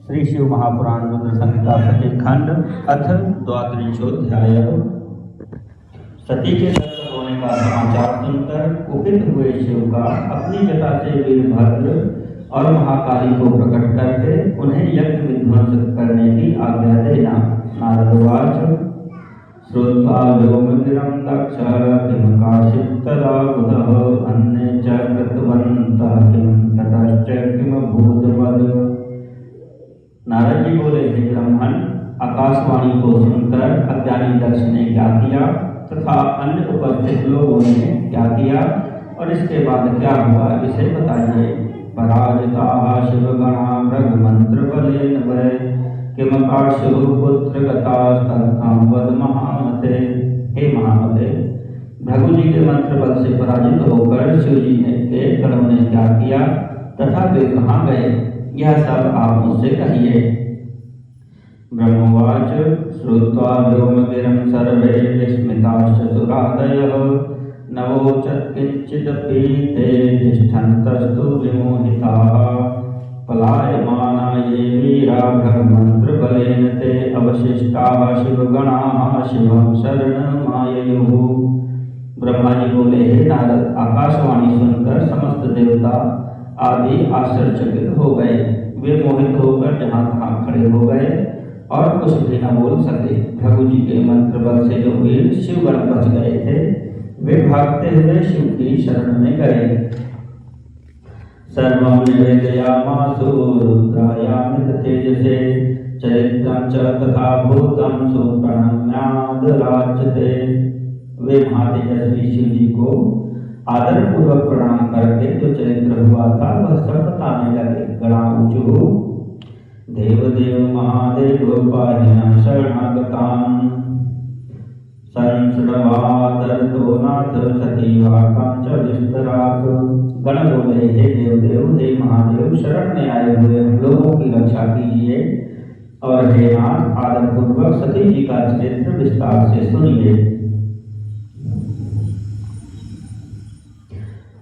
श्री शिव महापुराण रुद्र संहिता सती खंड अथ द्वात्रिंशोध्याय। सती के दत्त होने का समाचार सुनकर कुपित हुए शिव का अपनी जटा से वीरभद्र और महाकाली को प्रकट करके उन्हें यज्ञ विध्वंस करने की आज्ञा देना। नारदवाच श्रुत्वा व्योमगिरं दक्षः किं काचित् तदा बुधः अन्ये च कृतवन्तः किं ततश्च किमभूत्। नारद जी बोले, हे ब्रह्मण, आकाशवाणी को सुनकर अज्ञानी दक्ष ने क्या किया तथा अन्य उपस्थित लोगों ने क्या किया और इसके बाद क्या हुआ इसे बताइए। पराजिताः शिवगणा मृगमंत्र बलेन वै किमकार्षुः पुत्रगतास्तत्थं वद महामते। हे महामते, भृगु जी के मंत्र बल से पराजित होकर शिव जी के गणों ने क्या किया तथा वे कहाँ गए, यह सब आप मुझसे कहिए। ब्रह्मवाच श्रुत्वा व्योमगिरं सर्वे विस्मिताश्च सुरादयः नवोचत् किञ्चिदपि ते तिष्ठन्तस्तु विमोहिताः पलायमाना ये वीरा भ्रममन्त्रबलेन ते अवशिष्टाः शिवगणाः शिवं शरणमाययुः। ब्रह्मा जी बोले, हे नारद, आकाशवाणी सुनकर समस्त देवता आदि आश्चर्यचकित हो गए। वे मोहित होकर जहाँ तहाँ खड़े हो गए और कुछ भी न बोल सके। भृगु जी के मंत्र बल से जो वीर शिवगण बच गए थे वे भागते हुए शिव की शरण में गए। सर्वं निवेदयामासु रुद्रायामित तेजसे चरित्रं च तथा भूतं सुप्रणम्यादराच्यते। वे महातेजस्वी शिव जी को आदर पूर्वक प्रणाम करके जो चरित्र हुआ था वह सब बताने लगे। गणाऊचु देवदेव महादेव पाहिना शरणागतान् संसृणवादरतो नाथ सतीवाकां च विस्तरात्। गण बोले, हे देवदेव, हे महादेव, शरण में आए हुए हम लोगों की रक्षा कीजिए और हे नाथ, आदर पूर्वक सती जी का चरित्र विस्तार से सुनिए।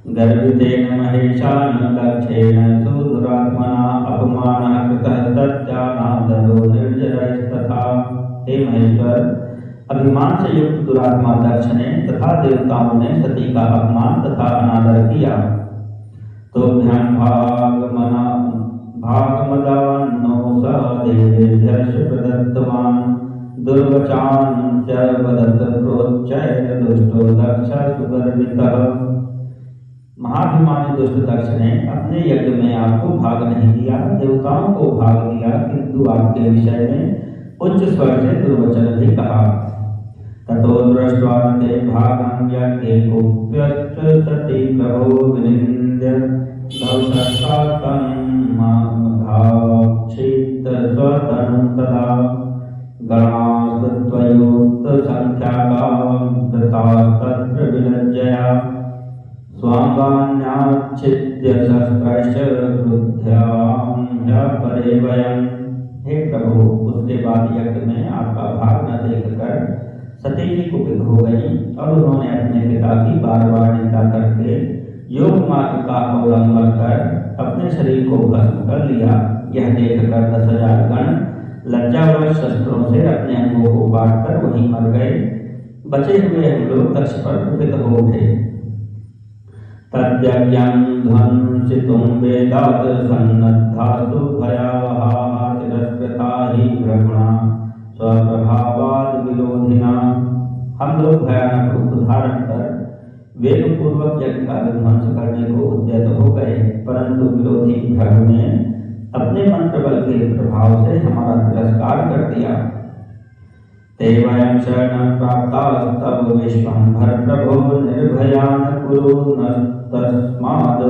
गर्वितेन महेशान दक्षेण सुदुरात्मना अपमानः कृतः तज्जानादरो निर्जरस्तथा। हे महेश्वर, अभिमान से युक्त दुरात्मा दक्ष ने तथा देवताओं ने सती का अपमान तथा अनादर किया। तो भागमदान्नो स देवेभ्यश्च प्रदत्तवान् दुर्वचान् च वदत प्रोच्चैः दुष्टो दक्षः सुगर्वितः। महाभिमानी दुष्ट दक्ष ने अपने यज्ञ में आपको भाग नहीं दिया, देवताओं को भाग दिया, किंतु आपके विषय में उच्च स्वर से दुर्वचन भी कहा। ततो दृष्ट्वा ते भागं यज्ञे कुप्यश्च सती प्रभो विनिन्द्य दौशस्तातं मामधाक्षित स्वतनं तदा गणास्तत्वयोक्त संख्याकां दत्तास्तत्र विलज्जया स्वांगान्याच्छिद्य शस्त्रश्च क्रुद्ध्यां परे वयम्। हे प्रभु, उसके बाद यज्ञ में आपका भाग न देखकर सती जी कुपित हो गई और उन्होंने अपने पिता की बार बार निंदा करके योग मार्ग का अवलंबन कर अपने शरीर को भस्म कर लिया। यह देखकर 10,000 गण लज्जावश शस्त्रों से अपने अंगों को काटकर वहीं मर गए। बचे हुए हम लोग दक्ष पर कुपित हो उठे। तद्यज्ञं ध्वंसितुं वेदात् सन्नद्धास्तु भयावहा तिरस्कृता हि भ्रमणा स्वप्रभावाद् विरोधिना। हम लोग भयानक रूप धारण कर वेग पूर्वक यज्ञ का विध्वंस करने को उद्यत हो गए, परंतु विरोधी भ्रम ने अपने मंत्र बल के प्रभाव से हमारा तिरस्कार कर दिया। ते वयं शरणं प्राप्तास्तव विश्वम्भर प्रभो निर्भयान् कुरु तस्माद्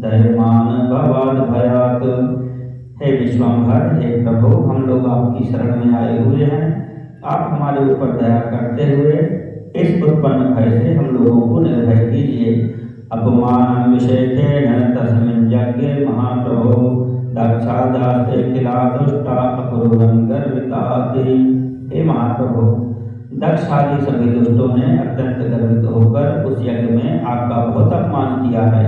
दह्यमान् भवाद् भयात्। हे विश्वम्भर, हे प्रभु, हम लोग आपकी शरण में आए हुए हैं। आप हमारे ऊपर दया करते हुए इस उत्पन्न भय से हम लोगों को निर्भय कीजिए। अपमानं विषेकेण तस्मिन् यज्ञे महाप्रभो दक्षादास्ते खिला दुष्टा अकुर्वन् गर्विताति। हे महाप्रभु, दक्ष आदि सभी दुष्टों ने अत्यंत गर्वित होकर उस यज्ञ में आपका बहुत अपमान किया है।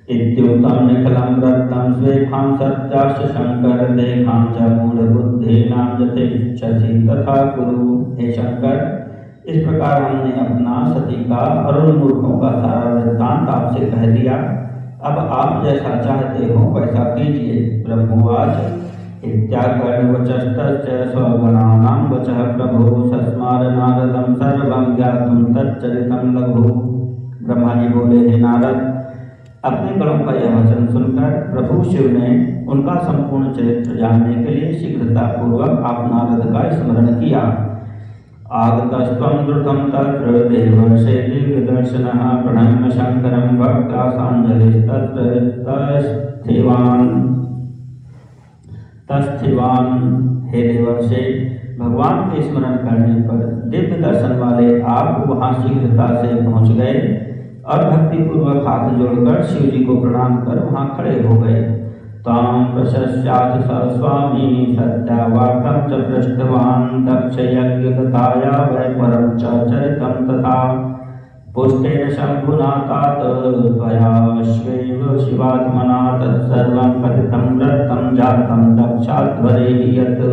इत्युक्तं निखिलं वृत्तं स्वेखां सत्याश्च शंकर देखां च मूढबुद्धीनां यथेच्छसि तथा कुरु। हे शंकर, इस प्रकार हमने अपना सती का और उन मूर्खों का सारा वृत्तांत आपसे कह दिया। अब आप जैसा चाहते हो वैसा कीजिए। ब्रह्मोवाच इत्याकर्णवचस्तस्य स्वगणानां वचः प्रभो सस्मार नारदं सर्वं ज्ञातुं तच्चरितं लघु। ब्रह्मा जी बोले, हे नारद, अपने गणों का यह वचन सुनकर प्रभु शिव ने उनका संपूर्ण चरित्र जानने के लिए शीघ्रतापूर्वक आप नारद का स्मरण किया। आगतस्त्वं द्रुतं तत्र देवर्षे दिव्यदर्शनः प्रणम्य शंकरं भक्त्या साञ्जलिस्तत्र तस्थिवान्। हे देवर्षे, भगवान के स्मरण करने पर दिव्य दर्शन वाले आप वहाँ शीघ्रता से पहुँच गए और भक्तिपूर्वक हाथ जोड़कर शिव जी को प्रणाम कर वहाँ खड़े हो गए। तां प्रशस्याथ स स्वामी सत्यावार्तं च पृष्टवान् दक्ष यज्ञकथाया वै परं च चरितं तथा पुष्टेन शम्भुना तात त्वयाश्वेव शिवात्मना तत्सर्वं कथितं वृत्तं जातं दक्षाध्वरे यत्।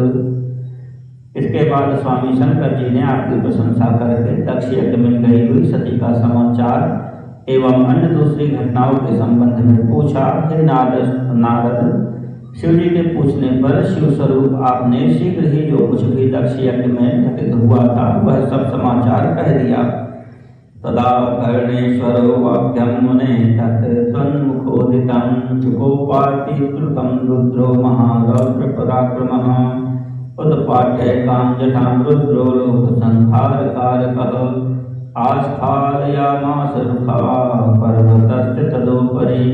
इसके बाद स्वामी शंकर जी ने आपकी प्रशंसा करके दक्ष यज्ञ में गई हुई सती का समाचार एवं अन्य दूसरी घटनाओं के संबंध में पूछा। हे नारद, शिव जी के पूछने पर शिव स्वरूप आपने शीघ्र ही जो कुछ भी दक्ष यज्ञ में घटित हुआ था वह सब समाचार कह दिया। तदा कर्णेश्वरो वाक्यं मुने तत् त्वन्मुखोदितं चुकोपातिद्रुतं रुद्रो महारौद्र पराक्रमः उत्पाट्य कामजटां रुद्रो लोकसंहारकारकः आस्फालयामास रुखा पर्वतस्य तदोपरि।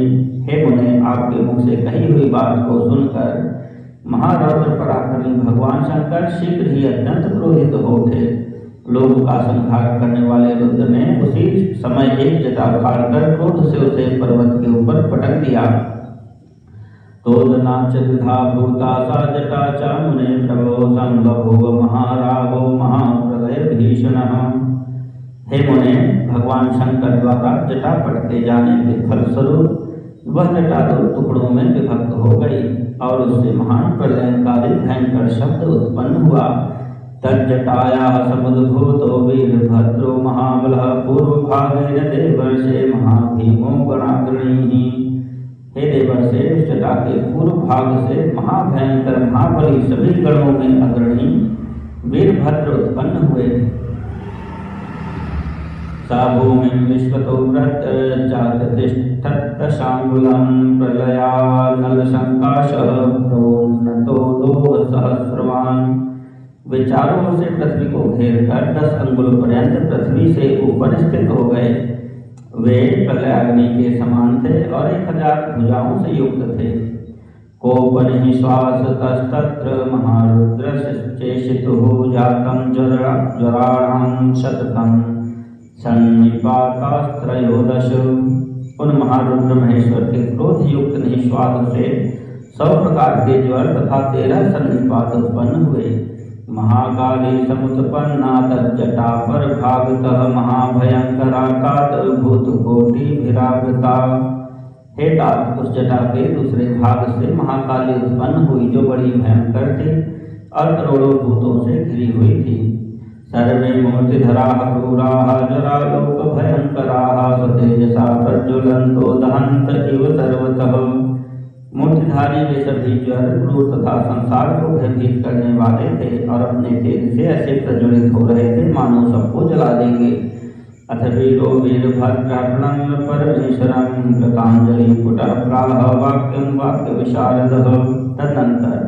हे मुने, आपके मुख से कही हुई बात को सुनकर महारौद्र पराक्रमी भगवान शंकर शीघ्र ही अत्यंत क्रोधित हो उठे। लोक का संहार करने वाले रुद्र ने उसी समय एक जटा उखाड़कर क्रोध से उसे पर्वत के ऊपर पटक दिया। तोदनाच विधा भूता सा जटा च मुने प्रभो संबभूव महारावो महाप्रलय भीषणः। हे मुने, भगवान शंकर द्वारा जटा पटके जाने के फलस्वरूप वह जटा दो टुकड़ों में विभक्त हो गई और उससे महान प्रलयकारी भयंकर शब्द उत्पन्न हुआ। तज्जटायाः समुद्भूतो वीरभद्रो महाबलः पूर्वभागेन देवर्षे महाभीमो गणाग्रणीः। हे देवर्षे, उस जटा के पूर्व भाग से महाभयंकर महाबली सभी गणों में अग्रणी वीरभद्र उत्पन्न हुए। सा भूमिं विश्वतो व्रतजाततिष्ठत्तशाङ्गुलं प्रलयानलसङ्काशः प्रोन्नतो लोहसहस्रवान्। वे चारों ओर से पृथ्वी को घेर कर 10 अंगुल पर्यंत पृथ्वी से ऊपर स्थित हो गए। वे प्रलयाग्नि के समान थे और 1000 भुजाओं से युक्त थे। कोपनिः श्वास तस्तत्र महारुद्रश्चेषितुः जातं ज्वराणां शतकम् सन्निपातास्त्रयोदश। उन महारुद्र महेश्वर के क्रोध युक्त निश्वास से 100 प्रकार के ज्वर तथा 13 सन्निपात उत्पन्न हुए। महाकाली समुत्पन्ना तज्जटा पर भागतः महाभयंकराकात भूतकोटि विरागता। हे तात, उस जटा के दूसरे भाग से महाकाली उत्पन्न हुई जो बड़ी भयंकर थी और करोड़ों भूतों से घिरी हुई थी। सर्वे मूर्तिधराः क्रूराः जरालोक भयंकराः स्वतेजसा प्रज्वलन्तो दहन्त इव सर्वतः। मूर्तिधारी वे सभी ज्वर क्रूर तथा संसार को भयभीत करने वाले थे और अपने तेज से ऐसे प्रज्वलित हो रहे थे मानो सबको जला देंगे। अथ वीरो वीरभद्रः प्रणम्य परमेश्वरं कृताञ्जलि पुटः प्राह वाक्यं वाक्य विशारदः। तदनंतर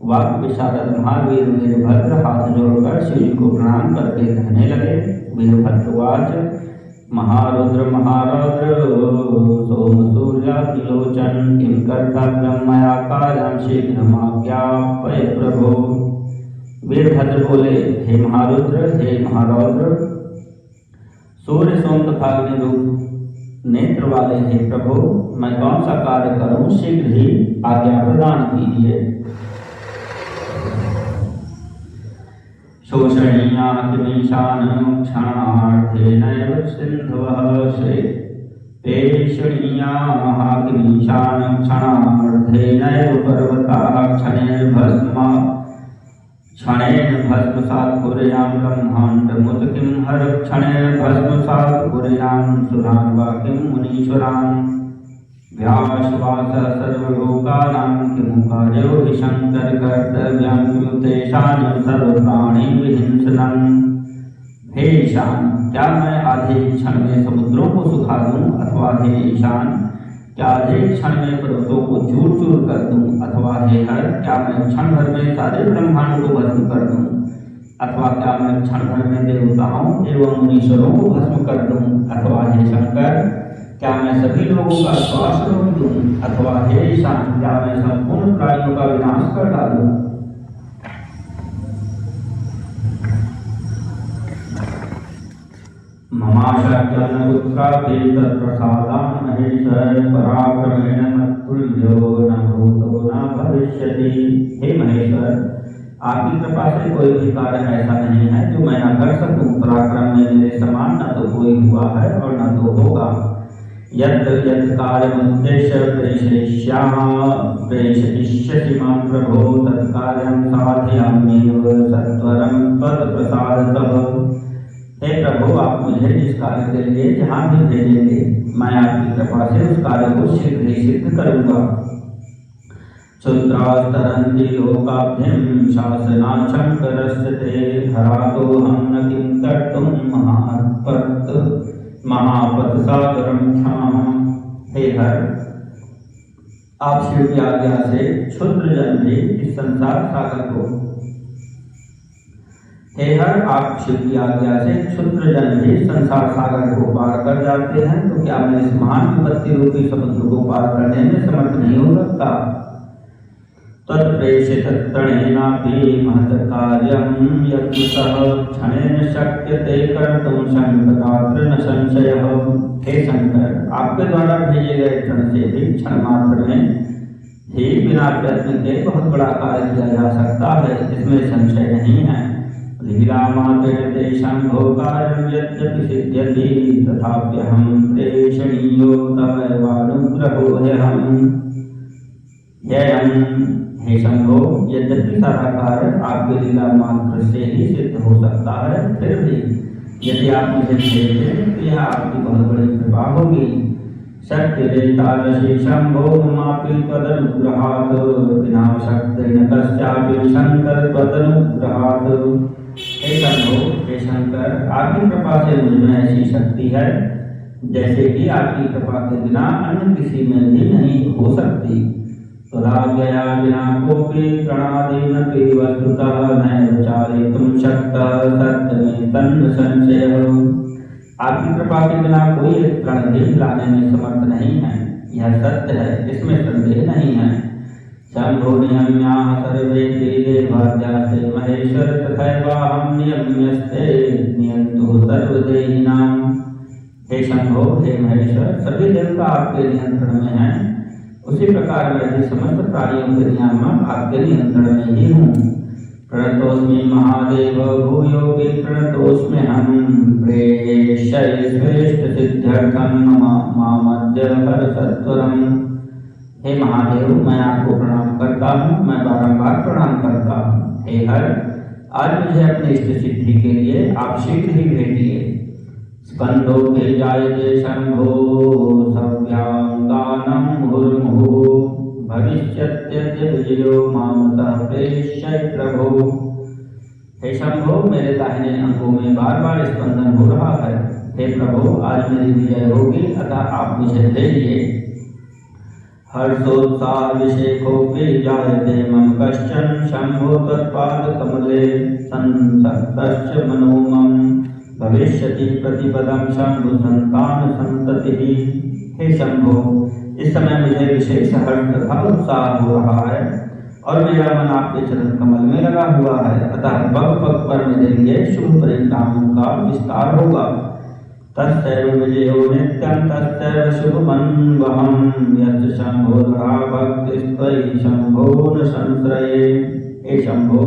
वाक्य विशारद महावीर वीरभद्र हाथ जोड़कर शिव जी को प्रणाम करके कहने लगे। वीरभद्रवाच महारुद्र महारौद्र सोम सूर्यातिलोचन किं कर्तव्यं मया कार्यं शीघ्रमाज्ञापय प्रभो। वीरभद्र बोले, हे महारुद्र, हे महारौद्र, सूर्य सोम तथा अग्नि रूप नेत्र वाले हे प्रभु, मैं कौन सा कार्य करूं, शीघ्र ही आज्ञा प्रदान कीजिए। शोषणीयातिमीशान क्षणार्थेनैव सिन्धवः प्रेषणीया महाग्नीशान क्षणार्धेनैव पर्वताः क्षणेन भस्मसात् कुर्यां ब्रह्माण्डमुत किं हर क्षणेन भस्मसात् कुर्यां सुरान् वा किं मुनीश्वरान् व्यासवास सर्वलोकानां किं कार्यो हि शंकर कर्तव्यं किं तेषां सर्वप्राणी विहिंसनं। हे ईशान, क्या मैं आधे क्षण में समुद्रों को सुखा दूं, अथवा हे ईशान क्या आधे क्षण में पर्वतों को चूर चूर कर दूं, अथवा हे हर क्या मैं क्षण भर में सारे ब्रह्मांड को भस्म कर दूं, अथवा क्या मैं क्षण भर में देवताओं एवं मुनीश्वरों को भस्म कर दूं, अथवा हे शंकर क्या मैं सभी लोगों का श्वास रोक दूं, अथवा हे ईशान क्या मैं संपूर्ण प्राणियों का विनाश कर डालूं। ममाशक्यनपुत्रापि तत्प्रसादान् महेश्वर पराक्रमेण मत्तुल्यो न भूतो न भविष्यति। हे महेश्वर, आपकी कृपा से कोई भी कार्य ऐसा नहीं है जो मैं न कर सकूं। पराक्रम में मेरे समान न तो कोई हुआ है और न तो होगा। यत् यत् कार्यमुद्देश्य प्रेषयिष्यसि मां प्रभो तत्कार्यं साधयाम्येव सत्वरं त्वत्प्रसादतः। हे प्रभु, आप मुझे जिस कार्य के लिए जहाँ भी भेजेंगे मैं आपकी कृपा से उस कार्य को शीघ्र ही सिद्ध करूँगा। क्षुद्रास्तरन्ति लोकाभ्यं शासनाशंकरस्य ते हरातोऽहं न किं कर्तुं महापथसागरं क्षमाम्। हे हर, आप शिव की आज्ञा से क्षुद्र जन भी इस संसार सागर को आप शिव की आज्ञा से क्षुद्र जन भी संसार सागर को पार कर जाते हैं, तो क्या मैं इस महान विपत्ति रूपी समुद्र को पार करने में समर्थ नहीं हो सकता। तत्प्रेषितत्रणेनापि महत्कार्यं यत्नतः क्षणेन शक्यते कर्तुं संकटात्र न संशयः। हे शंकर, आपके द्वारा भेजे गए तृण से भी क्षण मात्र में ही बिना प्रयत्न के बहुत बड़ा कार्य किया जा सकता है, इसमें संशय नहीं है। लीलामात्रेण ते शंभो कार्यं यद्यपि सिद्ध्यति तथाप्यहं प्रेषणीयो तवैवानुग्रहो ह्यहम्। हे शंभो, यद्यपि सारा कार्य आपके लीला मात्र से ही सिद्ध हो सकता है, फिर भी यदि आप मुझे भेजें तो यह आपकी बहुत बड़ी कृपा होगी। शक्तिरेतादृशी शंभो ममापि त्वदनुग्रहात् विना शक्तेन कस्यापि शंकर त्वदनुग्रहात्। हे शंकर, आपकी कृपा से मुझ में ऐसी शक्ति है जैसे कि आपकी कृपा के बिना अन्य किसी में भी नहीं हो सकती। त्वदाज्ञया विना कोऽपि प्रणादेनपि वस्तुतः नैव चारयितुं शक्तः सत्यमे तन्न संशयः। आपकी कृपा के बिना कोई एक प्रण भी लाने में समर्थ नहीं है, यह सत्य है, इसमें संदेह नहीं है। शंभो नियम्याः सर्वे देवाद्यास्ते महेश्वर तथैवाहं नियम्यस्ते नियन्तु सर्वदेहिनां। हे शंभो, हे महेश्वर, सभी देवता आपके नियंत्रण में हैं, उसी प्रकार मैं भी समस्त प्राणियों के नियामक आपके नियंत्रण में ही हूँ। प्रणतोस्मि महादेव भूयोऽपि प्रणतोस्म्यहं प्रेष्यश्रेष्ठ सिद्ध्यर्थं मामद्य हर सत्वरम्। हे महादेव, मैं आपको प्रणाम करता हूँ, मैं बारंबार प्रणाम करता हूँ। हे हर, आज मुझे अपनी इष्ट सिद्धि के लिए आप शीघ्र ही भेजिए। स्कंदो के जायते शंभो सव्यांगानं मुहुर्मुहुः भविष्यत्यद्य विजयो मामतः प्रेष्य प्रभो। हे शंभो, मेरे दाहिने अंगों में बार बार स्पंदन हो रहा है। हे प्रभु, आज मेरी विजय होगी, अतः आप मुझे भेजिए। हर्षोत्साहाभिषेकोऽपि जायते मम कश्चन शंभो तत्पादकमले संसक्तश्च मनो मम भविष्यति प्रतिपदं शंभु संतान संततिः। हे शंभो, इस समय मुझे विशेष हर्ष तथा उत्साह हो रहा है और मेरा मन आपके चरण कमल में लगा हुआ है, अतः पग पग पर मेरे लिए शुभ परिणामों का विस्तार होगा। तस्यैव विजयो नित्यं तस्यैव शुभमन्वहं यस्य शंभोर्हा भक्तिस्त्वयि शंभो न संश्रये। हे शंभो,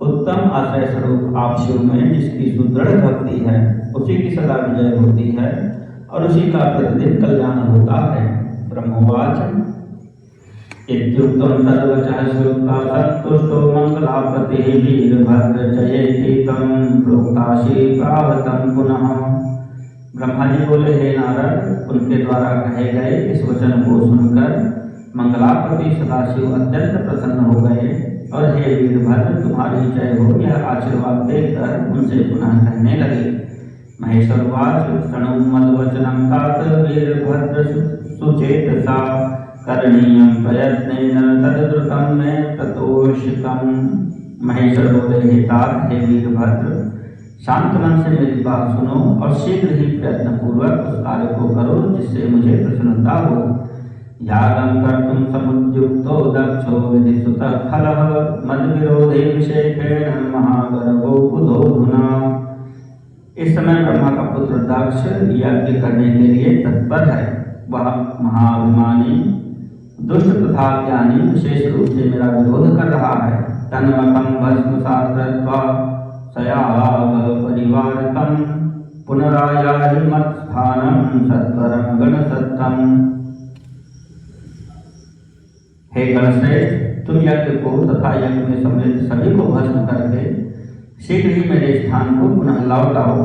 उत्तम आश्रय स्वरूप आप शिव में जिसकी सुदृढ़ भक्ति है उसी की सदा विजय होती है और उसी का प्रतिदिन कल्याण होता है। ब्रह्मवाच इत्युक्तं सर्वचः श्रुत्वा सन्तुष्टो मंगलापतिः वीरभद्र जयेति तं प्रोक्ताशि प्रावतं पुनः। ब्रह्मा जी बोले, हे नारद, उनके द्वारा कहे गए इस वचन को सुनकर मंगलापति सदाशिव अत्यंत प्रसन्न हो गए और हे वीरभद्र, तुम्हारी जय हो, यह आशीर्वाद देकर उनसे पुनः कहने लगे। महेश्वरवाच शृणु मद्वचनं तात वीरभद्र सुचेतसा करणीयं प्रयत्नेन तद्रुतं मे ततोषितं। महेश्वर बोले, हे तात, हे वीरभद्र, शांत मन से मेरी बात सुनो और शीघ्र ही प्रयत्न पूर्वक उस कार्य को करो जिससे मुझे प्रसन्नता हो। यागं कर्तुं समुद्युक्तो दक्षो विधिसुतः खलः मद्विरोधे विषेकेण महागर्भो बुधोधुना। इस समय ब्रह्मा का पुत्र दक्ष यज्ञ करने के लिए तत्पर है। वह महाभिमानी दुष्ट तथा ज्ञानी विशेष रूप से मेरा विरोध कर रहा है। तन्मकं भस्मसात् कृत्वा सयाग परिवारकं पुनरायाहि मत्स्थानं सत्वरं गणसत्तम। हे गणश्रेष्ठ, तुम यज्ञ को तथा यज्ञ में सम्मिलित सभी को भस्म करके शीघ्र ही मेरे स्थान को पुनः लौटाओ।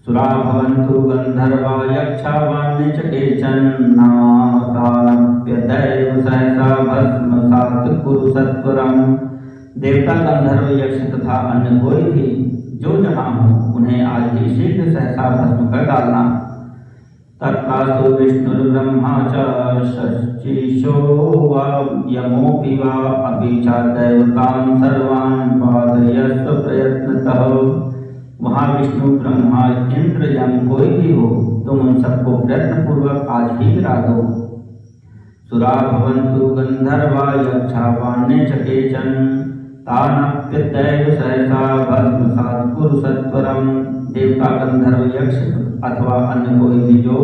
सुरा भवन्तु गंधर्वा यक्षा वान्य च केचन नाताप्यदैव सहसा भस्मसात् कुरु सत्वरम्। देवता, गंधर्व, यक्ष तथा अन्य कोई भी जो जहाँ हो उन्हें आज ही शीघ्र सहसा भस्म कर डालना। तत्कासु विष्णुर्ब्रह्मा च षष्ठीशो वा यमोऽपि वा अपि च दैवतान् सर्वान् पादयस्व प्रयत्नतः। वहाँ विष्णु, ब्रह्मा, इंद्र, यम कोई भी हो, तुम उन सबको प्रयत्न पूर्वक आज ही गिरा दो। सुरा भवन्तु गंधर्वा यक्षा वान्य च केचन तानप्यदैव सहसा भस्मसात् कुरु सत्वरम्। देवता, गंधर्व, यक्ष अथवा अन्य कोई भी जो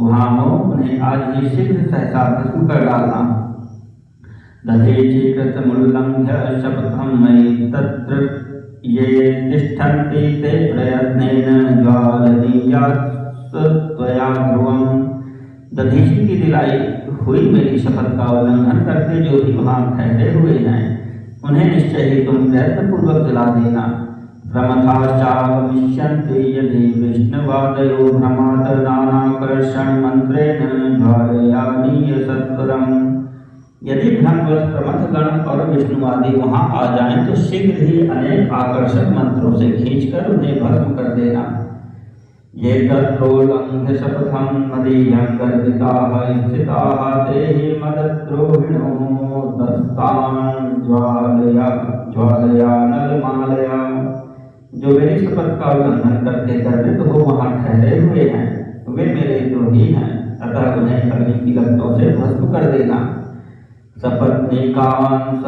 वहाँ हो उन्हें आज ही शीघ्र सहसा भस्म कर डालना। दधीचीकृतमुल्लङ्घ्य शपथं मयि तत्र ये तिष्ठन्ति ते प्रयत्नेन ज्वालनीयात् त्वया ध्रुवम्। दधीचि की दिलाई हुई मेरी शपथ का उल्लंघन करके जो भी वहाँ ठहरे हुए हैं उन्हें निश्चय ही तुम प्रयत्न पूर्वक जला देना। प्रमथाश्चागमिष्यन्ति यदि विष्णुवादयो भ्रमात् नानाकर्षण मंत्रेण ज्वालयानीय सत्वरम्। यदि भ्रमवश प्रमथगण और विष्णुवादी वहाँ आ जाएं तो शीघ्र ही अनेक आकर्षक मंत्रों से खींचकर उन्हें भस्म कर देना। ये तत्रोल्लंघ्य शपथं मदीयं गर्विताः स्थिताः ते हि मदद्रोहिणो दस्तान् ज्वालया नलमालया। जो मेरी शपथ का उल्लंघन करके गर्वित हो वहाँ ठहरे हुए हैं वे मेरे द्रोही हैं, अतः उन्हें अग्नि की लपटों से भस्म कर देना। सपत्नीकांस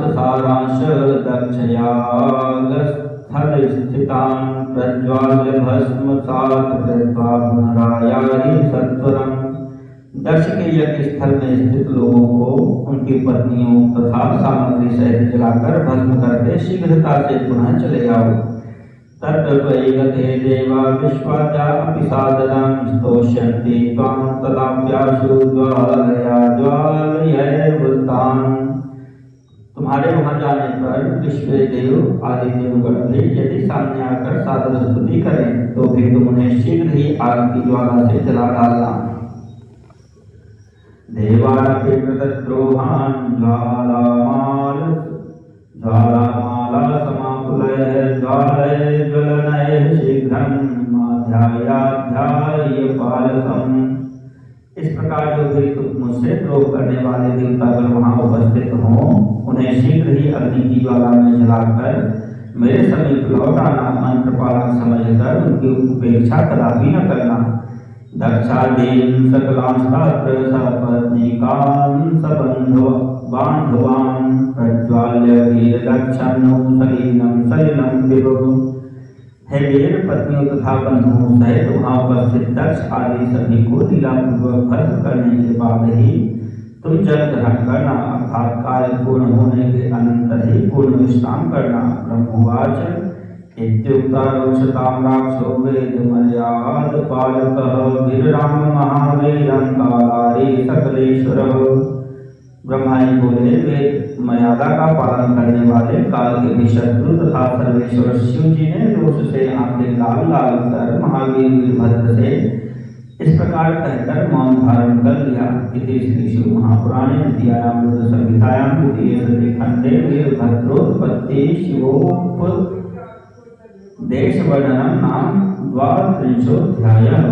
सारांश दक्षयागस्थल स्थितान् प्रज्वाल्य भस्मसात् कृत्वा पुनरायाहि सत्वरम्। दक्ष के यज्ञ स्थल में स्थित लोगों को उनकी पत्नियों तथा सामग्री सहित जलाकर भस्म करके शीघ्रता से पुनः चले आओ। तत्त्वैगते देवा विश्वाद्यापि सादरं स्तोष्यन्ति त्वां तदाप्याशु ज्वालयैव तान्। तुम्हारे वहाँ जाने पर विश्वदेव आदि देवगण भी यदि सामने आकर सादर स्तुति करें तो फिर तुम उन्हें शीघ्र ही आग की ज्वाला से जला डालना। देवानपि कृतद्रोहान् ज्वालामाला समाकुलैः ज्वलनैः शीघ्रं माध्यायाध्याय पालकम्। इस प्रकार जो भी मुझसे द्रोह करने वाले देवतागण वहाँ उपस्थित हों उन्हें शीघ्र ही अग्नि की ज्वाला में जलाकर मेरे समीप लौट आना मंत्र पालक समझकर उनकी उपेक्षा कदापि न करना। दक्षादीन सकलांस्तात्र सपत्नीकान् सबन्धवान् प्रज्वाल्य वीरदक्षन्नो सलिलं विभुः। हे वीर, पत्नियों तथा बंधुओं सहित वहाँ उपस्थित दक्ष आदि सभी को लीलापूर्वक भस्म करने के बाद ही तुम जल ग्रहण करना, अर्थात कार्य पूर्ण होने के अनंतर ही पूर्ण विश्राम करना। ब्रह्मवाच इत्युक्तारोषतां राक्षो वेदमर्यादपालकः वीरराम महावीरंकारे सकलेश्वरः। ब्रह्मा जी बोले, वेद मर्यादा का पालन करने वाले काल के भी शत्रु तथा सर्वेश्वर शिव जी ने रोष से आंखें लाल लाल कर महावीर वीरभद्र से इस प्रकार कहकर मौन धारण कर लिया। इति श्री शिव महापुराणे द्वितीयायां रुद्र संहितायां द्वितीये सति खंडे वीरभद्रोत्पत्ति शिवोपदेश वर्णनम नाम 12 अध्यायः।